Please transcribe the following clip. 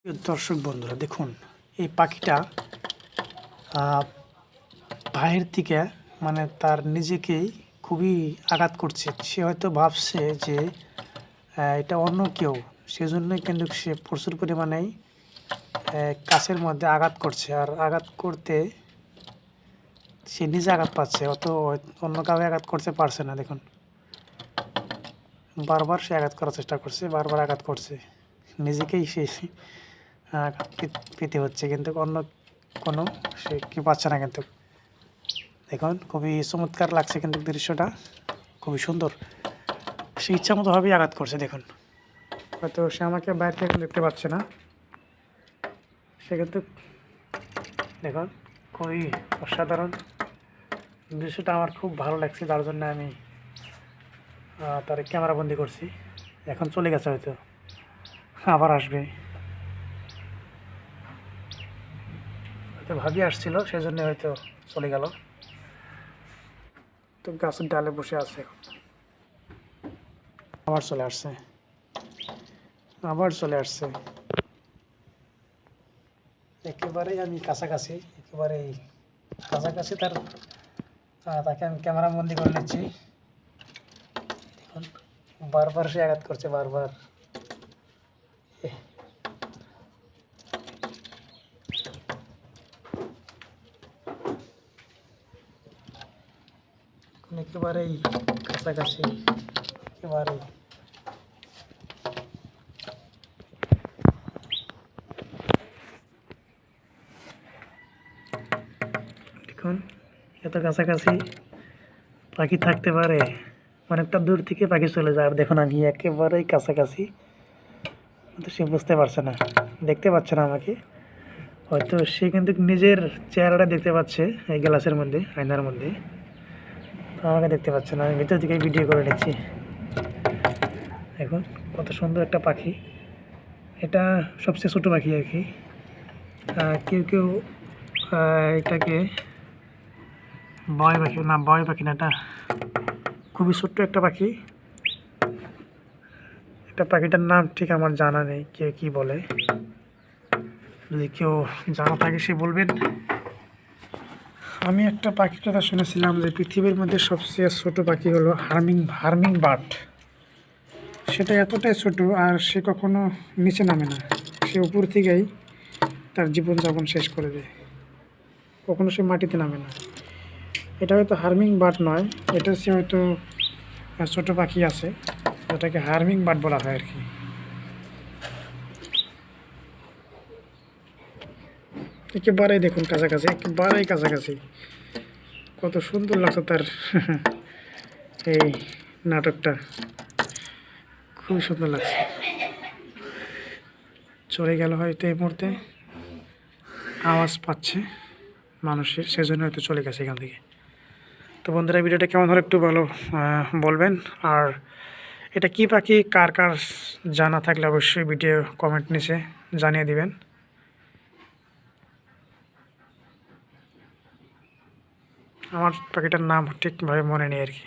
প্রিয় দর্শক বন্ধুরা দেখুন এই পাখিটা বাহির থেকে মানে তার নিজেকেই খুবই আঘাত করছে। সে হয়তো ভাবছে যে এটা অন্য কেউ, সেজন্যই কিন্তু সে প্রচুর পরিমাণেই কাছের মধ্যে আঘাত করছে। আর আঘাত করতে সে নিজে আঘাত পাচ্ছে, অত অন্য কাউকে আঘাত করতে পারছে না। দেখুন বারবার সে আঘাত করার চেষ্টা করছে, বারবার আঘাত করছে, নিজেকেই সে আঘাত পেতে হচ্ছে, কিন্তু অন্য কোনো সে কি পাচ্ছে না। কিন্তু দেখুন খুবই চমৎকার লাগছে, কিন্তু দৃশ্যটা খুবই সুন্দর। সে ইচ্ছা মতোভাবেই আঘাত করছে। দেখুন হয়তো সে আমাকে বাইরে থেকে দেখতে পাচ্ছে না, সে কিন্তু দেখুন খুবই অসাধারণ দৃশ্যটা আমার খুব ভালো লাগছে, তার জন্য আমি তার ক্যামেরা বন্দি করছি। এখন চলে গেছে, হয়তো আবার আসবে, হয়তো ভাবি আসছিল, সেজন্য হয়তো চলে গেল। তো গাছের ডালে বসে আছে, আবার চলে আসছে, আবার চলে আসছে। একেবারেই আমি কাছাকাছি, একেবারেই কাছাকাছি তাকে আমি ক্যামেরা বন্দি করে নিচ্ছি। দেখুন বারবার সে আঘাত করছে, বারবার। একেবারেই কাছাকাছি, একেবারেই। দেখুন এত কাছাকাছি পাখি থাকতে পারে, অনেকটা দূর থেকে পাখি চলে যায়। আর দেখুন আমি একেবারেই কাছাকাছি, কিন্তু সে বুঝতে পারছে না, দেখতে পাচ্ছে না আমাকে। হয়তো সে কিন্তু নিজের চেহারাটা দেখতে পাচ্ছে এই গ্লাসের মধ্যে, আয়নার মধ্যে, আমাকে দেখতে পাচ্ছে না। আমি ভিতর থেকে ভিডিও করে নিচ্ছি। দেখুন কত সুন্দর একটা পাখি, এটা সবচেয়ে ছোটো পাখি আর কি। কেউ কেউ এটাকে বয় পাখি না, বয় পাখি না, এটা খুবই ছোট্ট একটা পাখি। এটা পাখিটার নাম ঠিক আমার জানা নেই, কে কি বলে। যদি কেউ জানা থাকে সে বলবেন। আমি একটা পাখির কথা শুনেছিলাম যে পৃথিবীর মধ্যে সবচেয়ে ছোট পাখি হলো হার্মিং বার্ড। সেটা এতটাই ছোট, আর সে কখনো নিচে নামে না, সে উপর থেকেই তার জীবনযাপন শেষ করে দেয়, কখনো সে মাটিতে নামে না। এটা হয়তো হার্মিং বার্ড নয়, এটা সে হয়তো ছোটো পাখি আছে, যেটাকে হার্মিং বার্ড বলা হয় আর কি। একেবারেই দেখুন কাছাকাছি, একেবারেই কাছাকাছি, কত সুন্দর লাগছে তার এই নাটকটা, খুবই সুন্দর লাগছে। চলে গেল হয়তো এই মুহূর্তে, আওয়াজ পাচ্ছে মানুষের, সেজন্য হয়তো চলে গেছে এখান থেকে। তো বন্ধুরা ভিডিওটা কেমন হলো একটু ভালো বলবেন। আর এটা কি পাখি কার কার জানা থাকলে অবশ্যই ভিডিও কমেন্ট নিচে জানিয়ে দিবেন। আমার পাখিটার নাম ঠিকভাবে মনে নেই আর কি।